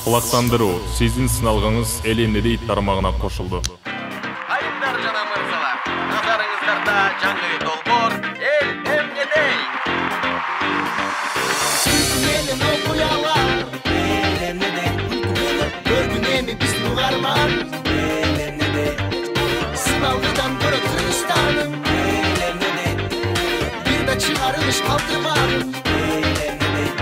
Құлақтандыру, sizin сыналғыңыз эл эмнедей тармағына қошылды. Айымдар жана мырзалар, назарыңыздарда жаңы долбоор эл эмнедей. Менин окуялар, эл эмнедей. Көргүн эми биздин угарман, эл эмнедей. Сыналгыдан көрө тыныштаным, эл эмнедей. Бир да чыгарылыш калтырмадым, эл эмнедей.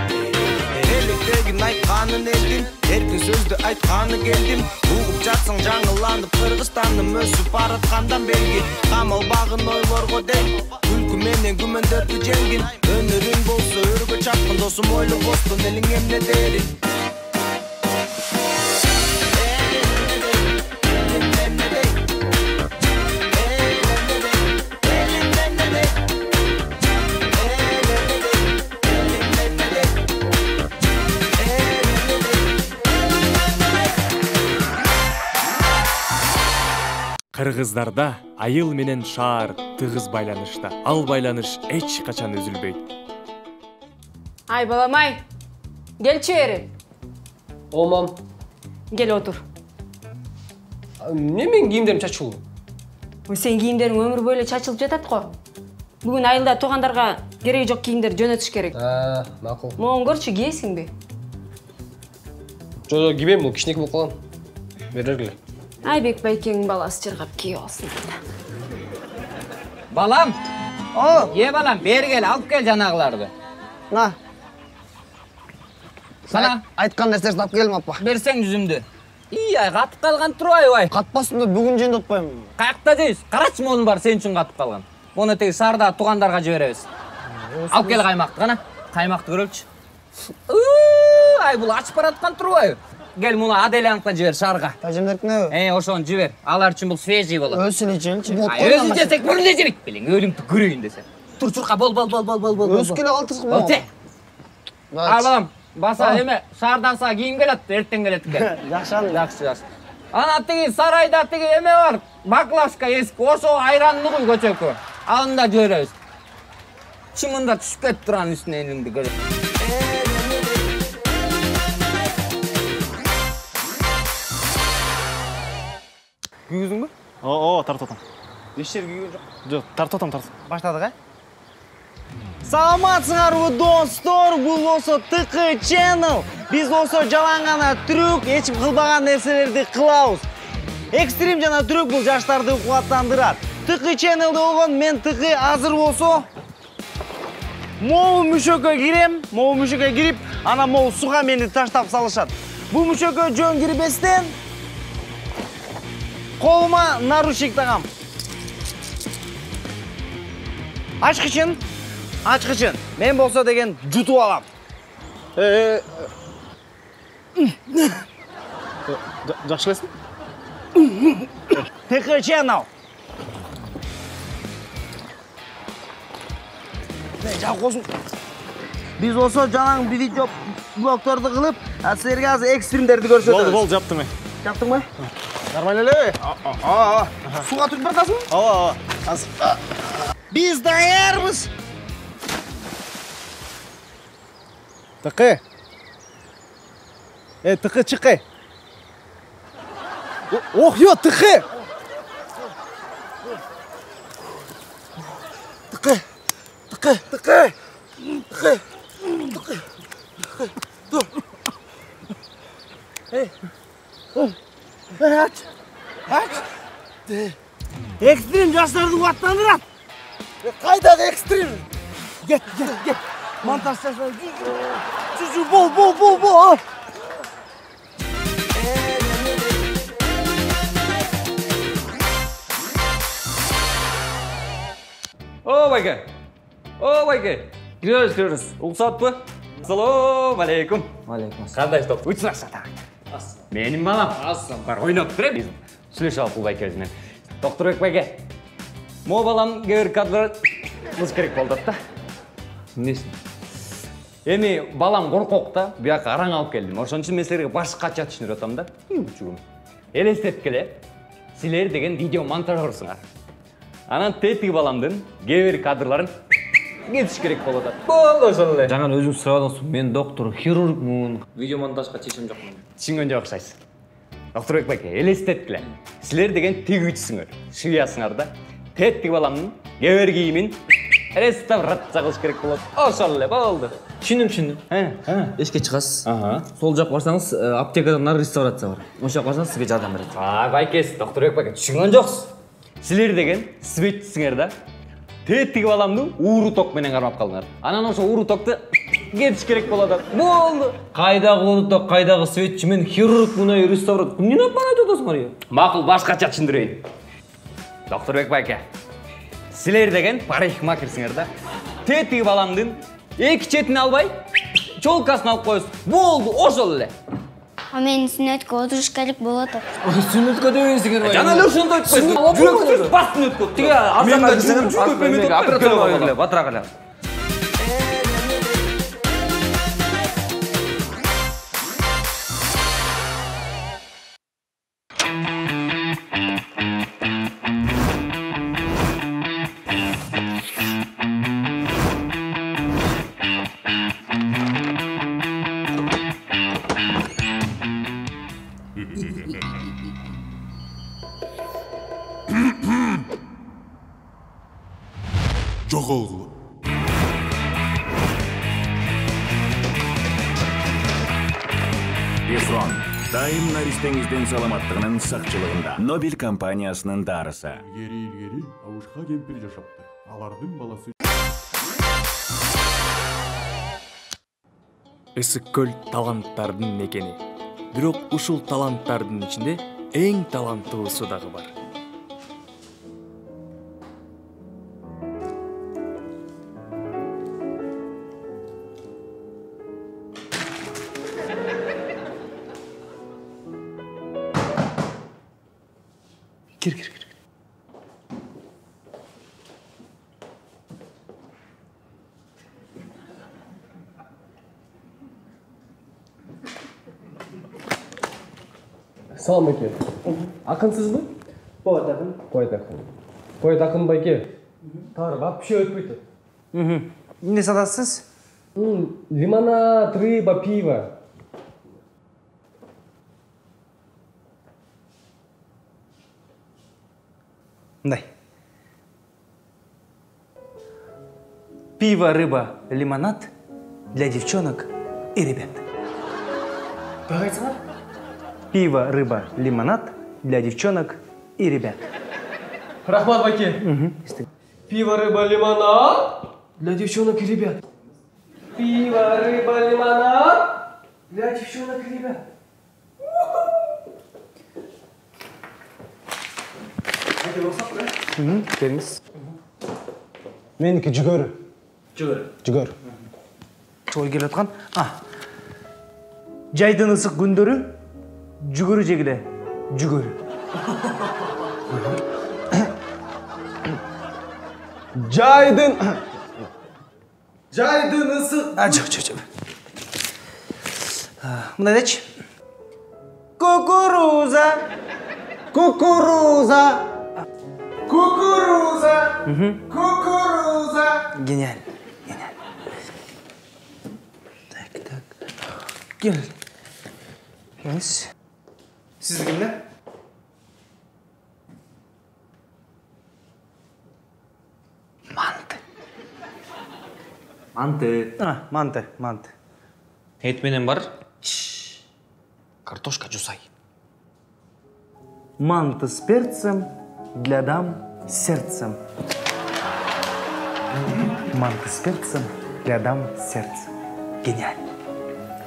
Электегин айтканын элдим, эркин сөздү айтканы келдим. Угуп жатсаң жаңыланып, Кыргызстандын өсүп бараткандан белги. Камалбагын ойлорго ден, күлкү менен күмөндөрдү жеңгин. Өнөрүң болсо өргө чапкын, досум ойлобостон элиң эмнедерин. Кыргыздарда айыл менен шаар тыгыз байланышта. Ал байланыш эч качан үзүлбөйт. Ай баламай, келчи бери. Мам. Кел отур. Эмне менин кийимдерим чачылуу? Сен кийимдериң өмүр бою чачылып жатат го. Бүгүн айылда туугандарга кереги жок кийимдер жөнөтүш керек. Макул. Могун көрчү, кийесиңби? Жо, кийбейм, бул кичинекей болуп калган. Берергиле. Айбек байкеңдин баласы чыргап кийип алсын. Балам. Балам, бери кел, алып кел жанагыларды. На. Сана Айткан нерсесин алып келдим, апа. берсең жүзүмдү. Ай, катып калган турбайбы? Катпасын да бүгүн жөндөп атпайм. Каякта дейсиз? Карачы моунун бар сен үчүн катып калган. Муну теги шаарда туугандарга жиберебиз. Алып кел каймакты гана. Каймакты көрөлчү. Ай, бул ачып бараткан турбайбы? Кел муну Аделяныкка жибер шаарга. Тажемдеркине. Ошону жибер. Алар үчүн бул свежий болот. Өзүн ичелчи. Өзү жесек бөлүнө жебек белең, өлүңдү көрөйүн десе. Тур чурка бол. Өзкеле калтырсың ба? Болте. Балам, баса эме, шаардаса кийим келет, эртең келет экен. Жакшы. Ана тиги сарайда тиги эме бар, баклашка эски, ошо айранны куй көчөккө. Аны да жиберебиз. Чымында түшүп кетип турган үстүнө элиңди көрөт. Күйгүзүңбү? Тартып атам. Эч жер күйгөн жок. Жок, тартып атам. Баштадык, Саламатсыңарбы достор, бул болсо ТК Channel. Биз болсо жалаң гана трюк, эч кылбаган нерселерди кылабыз. Экстрим жана трюк бул жаштарды кубаттандырат. ТК Channel'да болгон мен ТК азыр болсо могу мүшөккө кирем, могу мүшөккө кирип, ана могу суга мени таштап салышат. Бул мүшөккө жөн кирбестен колума наручник тагам. Ачкычын. Мен болсо деген жутуп алам. Жакшы элесиң? ТК Channel. Биз болсо жанаң видео блогторду кылып, силерге азыр экстримдерди көрсөтөбүз. Бол, жаптым. Жаптыңбы? Нормально эле? Суга түшүп барасыңбы? Ооба. Биз даярбыз. ТК. ТК чыккай. Ох, ё, ТК. Экстрим жаштарды кубаттандырат. Кайдагы экстрим? Кет. Монтаж жасап. Жүзү бол. Байке. Киребиз. Уруксатпы? Ассалому алейкум. Кандай топ? Үчүн ашата. Менин балам. Бар ойноп тур биз. Сүйлөшүп алып бул байке менен. Докторбек байке. Мо балам кээ бир кадрга мыз керек болду да. Эмнесин? Эми балам коркок да, бияка араң алып келдим. Ошон үчүн мен силерге башкача түшүндүрүп атам да. Чугум. Элестеп келе. Силер деген видео монтажерсуңар. Анан тетиги баламдын кээ бир кадрларын кетиш керек болот. Болду ошол эле. Жаңа өзүң сурабадыңсыз, мен доктор, хирургмун. Видео монтажга чечим жок менин. Түшүнгөнгө окшойсуз. Доктор Бекбайке, элестеткиле. Силер деген тигүүчүсүңөр, шуясыңар да. Теттик баламдын кебер кийимин реставрация кылыш керек болот. Ошол эле болду. Түшүндүм. Эшикке чыгасыз. Сол жак барсаңыз, аптекадан нары реставрация бар. Ошол жак барсаңыз сизге жардам берет. Байкес, доктор Бекбайке, түшүнгөн жоксуз. Силер деген светчисиңер да. Теттик баламды ууру ток менен кармап калдыңар. Анан ошо ууру токту кетиш керек болот. Болду. Кайдагы ууру ток, кайдагы светчи, мен хирургмун, реставратор. Эмне апаны айтып атасыңар я? Макул, башкача түшүндүрөйүн. Доктор Бекбайке, силер деген парикмахерсиңер да. Теттик баламдын эки четин албай, чолкасын алып коесуз. Болду, ошол эле. А мен сүнөткө отуруш керек болот. Сүнөткө дебейсиңер бай. Жана эле ошондой айтпайсың. Жүрөксүз бас сүнөткө. Тиги азамат десеңер, операторго келе, батырак эле. Жоголгул. Бефрон, дайым наристеңиздин саламаттыгынын сакчылыгында. Нобель компаниясынын дарысы. Илгери абушка кемпир жашаптыр. Алардын баласы. Ысык көл таланттардын мекени. Бирок ушул таланттардын ичинде эң таланттуусу дагы бар. Gir. Салам байке. Акынсызбы? Поэт акын. Поэт акын. Поэт акын байке. Тары вообще өтпөйт. Эмне сатасыз? Лимонад, рыба, пиво. Мындай. Пиво, рыба, лимонад для девчонок и ребят. Как айтсаңар? Пиво, рыба, лимонад для девчонок и ребят. Рахмат байке. Пиво, рыба, лимонад Для девчонок и ребят. Пиво, рыба, лимонад Для девчонок и ребят. Беріңіз. Менікі жүгөр. Жүгөр. Ой келе жатқан. Жайдың ысық күндері жүгөрү жегіле. Жүгөр. Жайдың ысық. Жоқ. Мындай дечі. Кукуруза. Гениаль. Так. Gel. Geliniz. Siz kimler? Манты. Et менен бар. Картошка жусай. Манты с перцем для дам с сердцем. Манты с перцем для дам с сердцем. Гениально.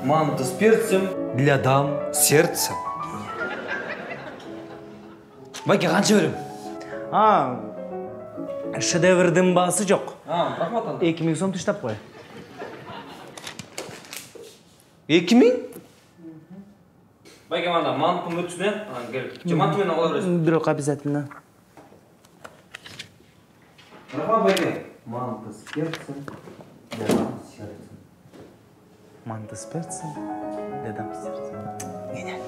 Манты с перцем для дам с сердцем. Байке, қанша берем? Шедеврдің басы жоқ. Рахмат анда. 2000 сом түштап қой. 2000? Байке, манда мантым өтсіне. Кел. Мантымен ала бересің. Бирок обязательно. Рахмат, байке. Манты с перцем для дам с сердцем. Манты с перцем для дам с сердцем. Гениально.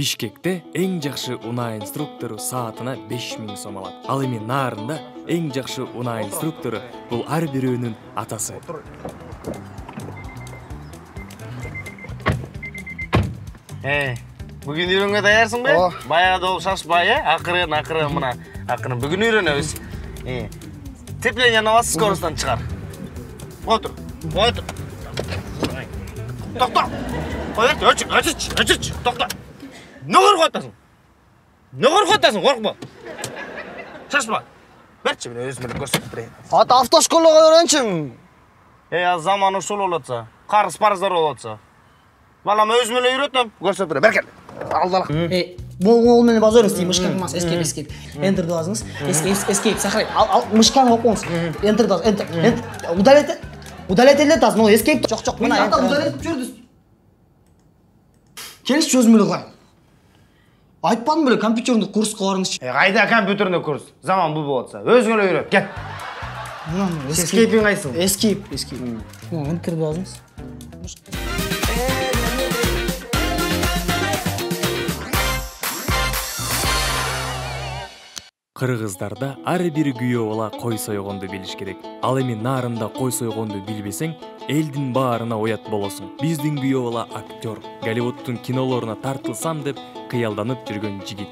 Бишкекте эң жакшы унаа инструктору саатына 5000 сом алат. Ал эми Нарында эң жакшы унаа инструктору бул ар бирөөнүн атасы. Бүгүн үйрөнгө даярсың бе? Баягы да шашпай, акырын мына. Акырын бүгүн үйрөнөбүз. Тепление на вас скоростан чыгар. Отур. Токто. Өчүч. Токто. Нөгөр котасың, коркма. Шашпа. Берчи мен өзүмө көрсөтүп берейин. Ата автошколага үйрөнчүм. Заман ушул болотса, карыз парыздар болотса. Балам өзүм эле үйрөтөм, көрсөтүп берем. Беркел. Алдала. Бол менен базар істейм, мышканы қылмас, escape. Enter'ді басыңыз, escape, сақырай. Ал мышканы оқыңыз, enter'ді бас, enter. Удалять елді тазын, ол escape. Жоқ, мына enter. Удалять жүрдіз. Келіш өзім өлі қылайын. Айтпадым біле, компьютерінде курс қыларыңыз. Қайда компьютерінде курс? Заман бұл болатса. Өзің өлі үйрет, кет. Escape'in қайсың? Escape. Enter'ді басыңыз. Кыргыздарда ар бир күйөө бала кой сойгонду билиш керек. Ал эми Нарында кой сойгонду билбесең, элдин баарына оят болосуң. Биздин күйөө бала актер, Голливудтун кинолоруна тартылсам деп кыялданып жүргөн жигит.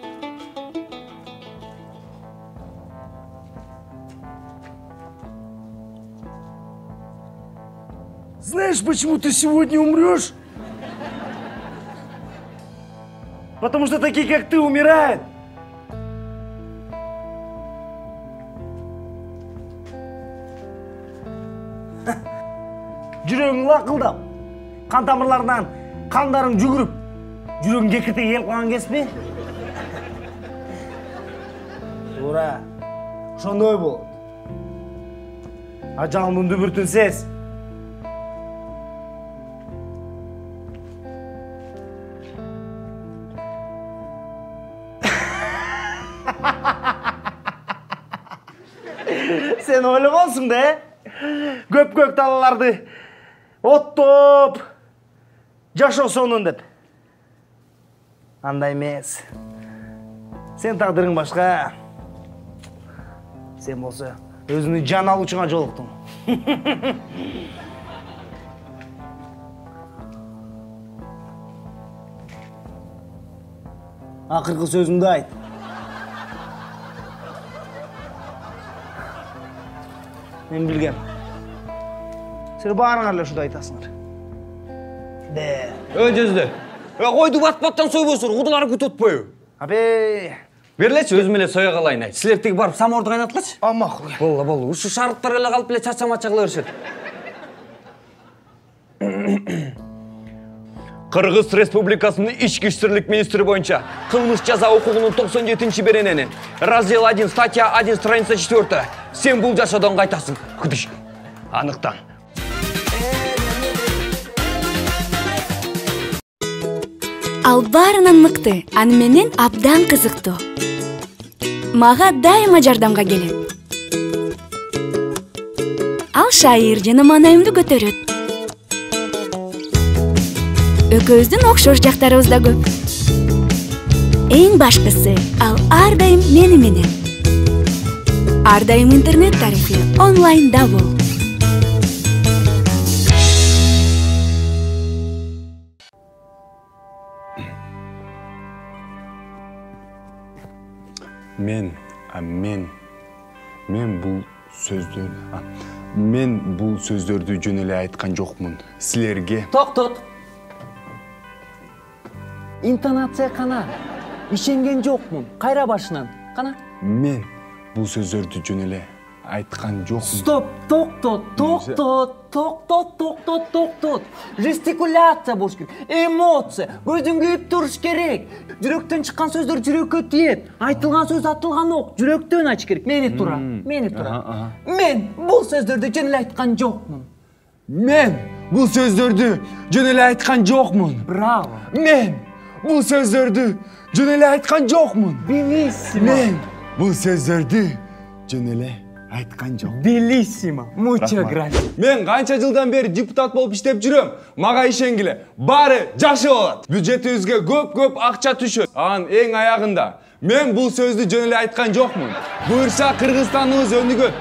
Знаешь, почему ты сегодня умрешь? Потому что такие, как ты, умирают. Жүрегің лақылдап, қан тамырларынан қандарың жүгіріп, жүрегің кекіртек ел қылған кеспе? Тура, шондой бол. Ажалымды бүртін сез. Sen ойлығансың да, көп талаларды оттоп, жашоо сонун деп. Андай эмес. Сен тагдырың башка. Сен болсо өзүңдү жан алуучуңа жолуктуң. Акыркы сөзүңдү айт. Мен билгем. Сен баарыңар эле ушуну айтасыңар. Жүздү. Койду батпаттан сойбосур, кудулары күтүп атпайбы? Абе, берлечи өзүм эле сое калайын айт. Силер тиги барып саморду кайнатылачы. Макул. Болду. Ушу шарыктар эле калып эле чача-мача кыла беришет. Кыргыз Республикасынын Ички иштерлик министри боюнча кылмыш жаза укугунун 97-беренени, раздел 1, статья 1, страница 4. Сен бул жашоодон кайтасың. Күдүш. Аныктан. Ал баарынан мыкты, аны менен абдан кызыктуу. Мага дайыма жардамга келет. Ал шайыр жана маанайымды көтөрөт. Экөөбүздүн окшош жактарыбыз да көп. Эң башкысы, ал ар дайым мени менен. Ар дайым интернет тарифи онлайнда бол. Мен бул сөздөрдү жөн эле айткан жокмун. Силерге Токтот. Интонация кана? Ишенген жокмун. Кайра башынан. Кана? Мен бул сөздөрдү жөн эле айткан жокмун. Стоп, токтот. Жестикуляция болуш керек. Эмоция, көзүң күйүп туруш керек. Жүрөктөн чыккан сөздөр жүрөккө тиет. Айтылган сөз атылган ок, жүрөктөн айтыш керек. Мени тура. Мен бул сөздөрдү жөн эле айткан жокмун. Мен бул сөздөрдү жөн эле айткан жокмун. Браво. Мен бул сөздөрдү жөн эле айткан жокмун. Бенissimo. Мен бул сөздөрдү жөн эле Айткан жок. Белиссимо. Mucho gracias. Мен канча жылдан бери депутат болуп иштеп жүрөм. Мага ишенгиле. Баары жакшы болот. Бюджетибизге көп акча түшөт. Анын эң аягында мен бул сөздү жөн эле айткан жокмун. Буюрса Кыргызстаныбыз өнүгөт.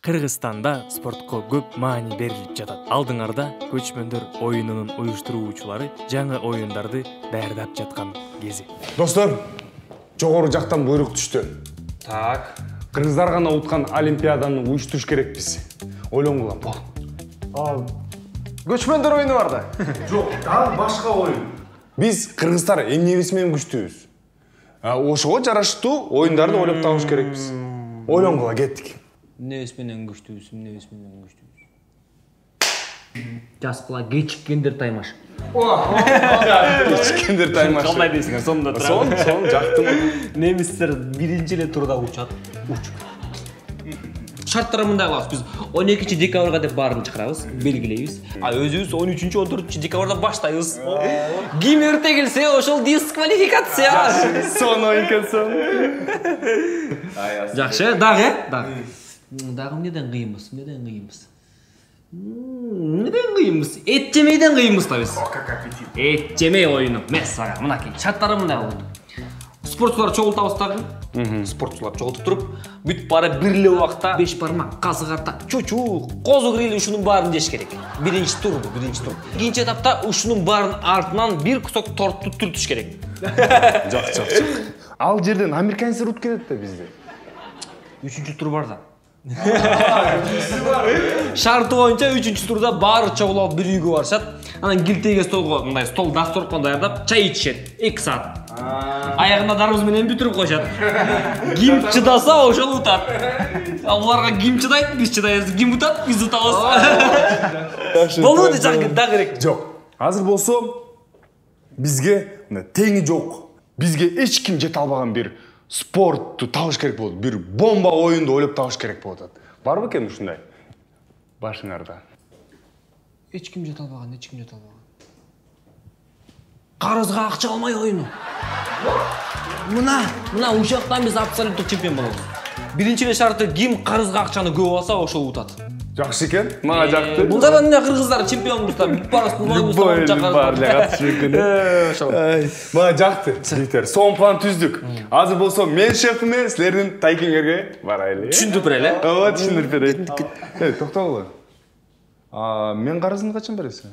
Кыргызстанда спортко көп маани берилип жатат. Алдыңарда көчмөндөр оюнунун уюштуруучулары жаңы оюндарды даярдап жаткан кези. Достор, жогору жактан буйрук түштү. Так. Кыргыздар гана уткан олимпиаданы уюштуруш керекпиз. Ойлонгула, бол. Көчмөндөр оюну бар да. Жок, дагы башка оюн. Биз кыргыздар эмнебиз менен күчтүүбүз. Ошого жараштуу оюндарды ойлоп табыш керекпиз. Ойлонгула, кеттик. Эмнебиз менен күчтүүбүз, эмнебиз менен күчтүүбүз. Жаскыла кечиккендер таймаш. Кечиккендер таймаш. Кандай дейсиң, сонда турат. Сон жактым. Немистер биринчи эле турда учат. Шарттары мындай кылабыз. Биз 12-декабрга деп баарын чакырабыз, белгилейбиз. А өзүбүз 13-14-декабрда баштайбыз. Ким эрте келсе, ошол дисквалификация. Сон оюн сон. Жакшы, дагы. Дагы эмнеден кыйынбыз? Эт жемейден кыйынбыз да биз. Эт жемей оюну. Мессага, мынакей. Шарттары мындай болду. Спортчулар чогултабыз дагы. Спортчулар чогултуп туруп, бүт баары бир эле убакта 5 бармак, казык арта, чучук, козу кирили ушунун баарын жеш керек. Биринчи тур. Кийинчи этапта ушунун баарын артынан бир кусок торту түртүш керек. Жок. Ал жерден американецтер утуп келет да бизде. 3-тур бар да. Шарты боюнча 3-турда баары чогулуп бир үйгө барышат. Анан килтеге столго мындай стол дасторкон даярдап чай ичишет 2 саат. Аягына дарбыз менен бүтүрүп койшат. Ким чыдаса ошол утат. Аларга ким чыдайт, биз чыдайбыз. Ким утат, биз утабыз. Болду десең да керек. Жок. Азыр болсо бизге теңи жок. Бизге эч ким жете албаган бир спортту табыш керек болот. Бир бомба оюнду ойлоп табыш керек болот. Барбы экен ушундай? Башыңарда. Эч ким жете албаган. Карызга акча алмай оюну. Мына ушактан биз абсолюттук чемпион болобуз. Биринчи эле шарты ким карызга акчаны көп алса, ошол утат. Жакшы экен. Мага жакты. Бул да эмне кыргыздар чемпионбуз да. Бүт баарыбыз Мага жакты. Жигиттер, сонун план түздүк. Азыр болсо мен шефиме, силердин тайкиңерге барайлы. Түшүндүрүп берели. Ооба, түшүндүрүп берейин. Токтогула. Мен карызымды качан бересиң?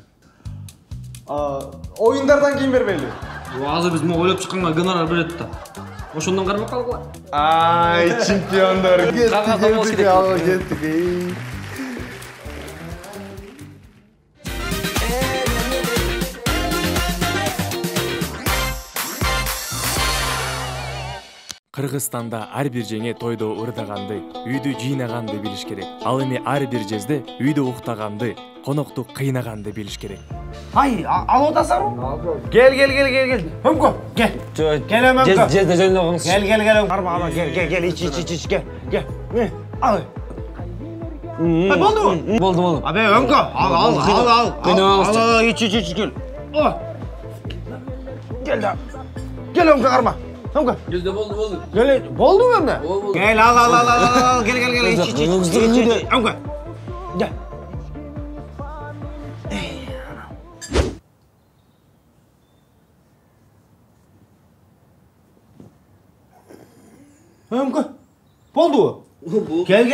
Оюндардан кийин бербейли. Азыр биз могу ойлоп чыкканга гонорар берет да. Ошондон кармап калгыла. Ай, чемпиондор. Кеттик. Кыргызстанда ар бир жеңе тойдо ырдаганды, үйдү жыйнаганды билиш керек. Ал эми ар бир жезде үйдө уктаганды, конокту кыйнаганды билиш керек. Ай, ал отасың? Gel. Ömkö, gel. Gel Ömkö. Жезде жөнөңүз. Gel. Arma, gel, iç, gel. Al. Болду. Болду. Абе, Ömkö, al. Al, iç, gel. Gel Ömkö, arma. Ömkö. Жезде болду. Болду mu emne? Gel, al. Gel, iç. Ömkö. Gel. Ömkö. Boldu. Gel.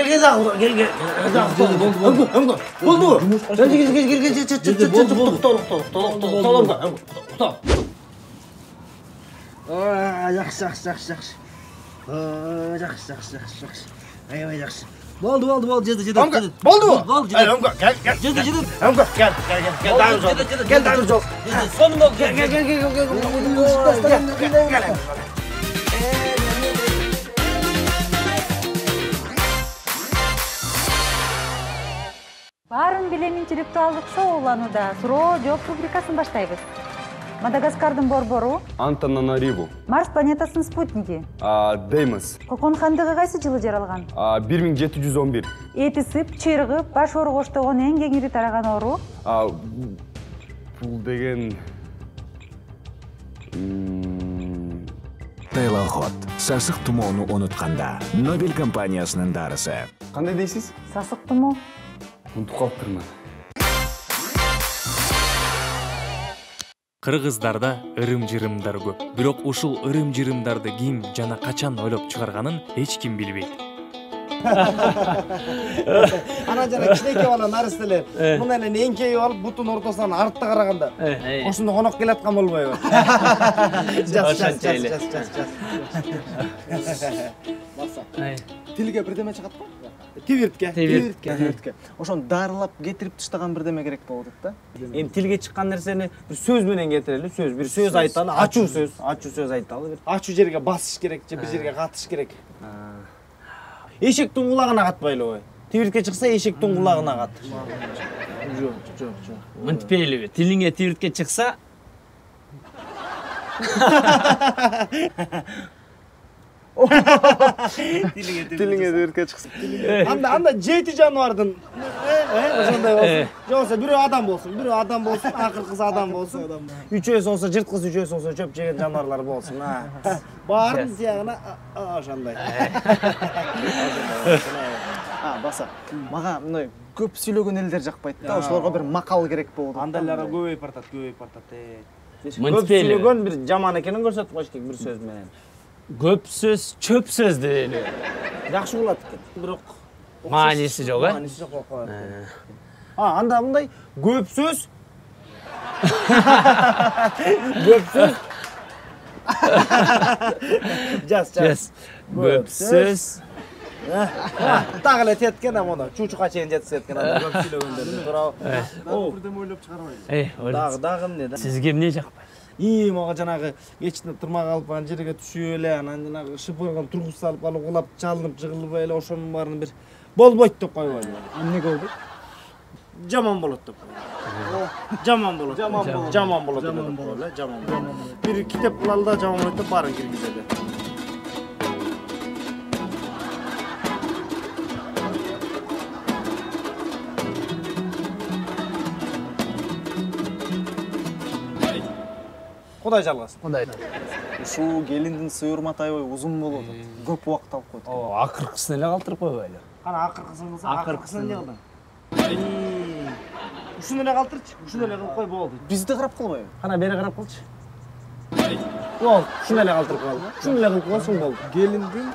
Ömkö. Boldu. Gel. To'xta. Yaxshi. Yaxshi. Ay, yaxshi. Boldu. Jedi. Boldu. Ömkö, gel. Jedi. Ömkö, gel. Gel, daim ol. Sonum ol. Gel. Баарын билем интеллектуалдык шоу уланууда. Суроо жооп рубрикасын баштайбыз. Мадагаскардын борбору. Антананариву. Марс планетасынын спутниги. Деймос. Кокон хандыгы кайсы жылы жаралган? 1711. Эти сып, чырыгы, баш оору коштогон эң кеңири тараган оору. Бул деген Тейлоход. Сасык тумоону унутканда. Нобель компаниясынын дарысы. Кандай дейсиз? Сасык тумоо. Унутуп калыптырмын. Кыргыздарда ырым-жырымдар көп. Бирок ушул ырым-жырымдарды ким жана качан ойлоп чыгарганын эч ким билбейт. Ана жана кичинекей бала нарыстелер. Мына эле эңкейип алып бутун ортосунан артта караганда. Ошондо конок келаткан болбойбу? Жас. Тилге бирдеме чыгат го? Тибиртке. Ошону дарылап кетирип таштаган бирдеме керек болуп атат да. Эми тилге чыккан нерсени бир сөз менен кетирели, бир сөз айталы, ачуу сөз айталы, бир ачуу жерге басыш керек же бир жерге катыш керек. Эшектин кулагына катпайлыбы? Тибиртке чыкса эшектин кулагына кат. Жок. Мынтпейлиби? Тилиңе тибиртке чыкса Тилиңе тибиртке чыкса. Анда жети жаныбардын ошондой болсун. Же болсо бирөө адам болсун, акыркысы адам болсун. Үчөөсү болсо жырткыс, үчөөсү болсо чөп жеген жаныбарлар болсун. Баарын сыягына ошондой. Баса. Мага мындай көп сүйлөгөн элдер жакпайт да. Ошолорго бир макал керек болот. Андайлар көбөйүп бартат. Көп сүйлөгөн бир жаман экенин көрсөтүп коюш керек бир сөз менен. Көп сөз, чөп сөз дейли. Жакшы болот экен. Бирок мааниси жок, Мааниси жок. Анда мындай көп сөз. Жас. Көп сөз. Так эле теткен аны чучука чейин жетсеткен анда көп сүйлөгөндөрдүн туурабы. Бирдеме ойлоп чыгарбайбы? Дагы эмне да? Сизге эмне жакпайт? Мага жанагы кечинде турмак алып ан жерге түшүп эле, анан жанагы шыпырган тургуз салып алып улап чалынып жыгылбай эле ошонун баарын бир болбойт деп койбойбу. Эмне болбойт? Жаман болот деп койбойбу. Жаман болот деп койбойбу. Бир китеп кылалы да жаман болот деп баарын киргизеди. Кудай жалгасын. Ушул келиндин сыйырматайбай узун болот. Көп убакыт алып койду. Акыркысын эле калтырып койбойлу. Кана акыркысын кылса, акыркысын эле кылдың. Ушуну эле калтырчы, ушуну эле кылып кой болду. Бизди карап кылбайбы? Кана бери карап кылчы. Болду, ушуну эле калтырып кой. Ушуну эле кылып койсоң болду. Келиндин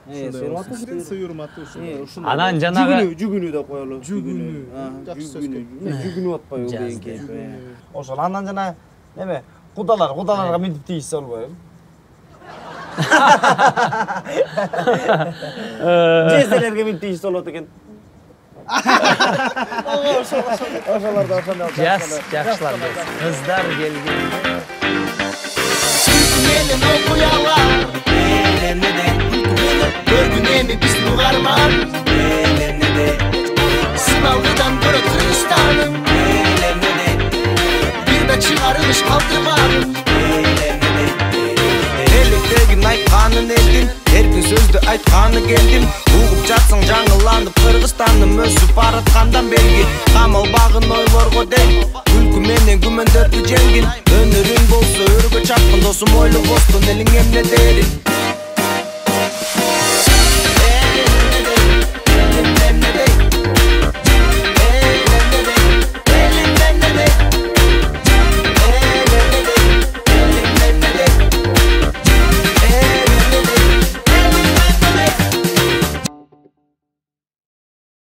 сыйырматы, сыйырматы ушул. Анан жанагы жүгүнү деп коелу. Жүгүнү. Жүгүнүп атпайбы деген кейп. Ошол андан жана эме кудаларга мынтип тийишсе болбойбу? Жезелерге мынтип тийишсе болот экен. Ошолорду ошондой. Жакшылар. Кыздар келген. Менин окуялар, эмнеде? Көргүн эми биздин угарман, эмнеде? Сыналгыдан көрө тынчтаным, эмнеде? Чыгарылыш калтырмадым. Электегин айтканын элдин, эркин сөздү айтканы келдим. Угуп жатсаң жаңыланып Кыргызстандын өсүп бараткандан белги. Камалбагын ойлорго дейм, күлкү менен күмөндөрдү жеңгин. Өнөрүң болсо өргө чапкын досум ойлоп бостон элиң эмне дерин.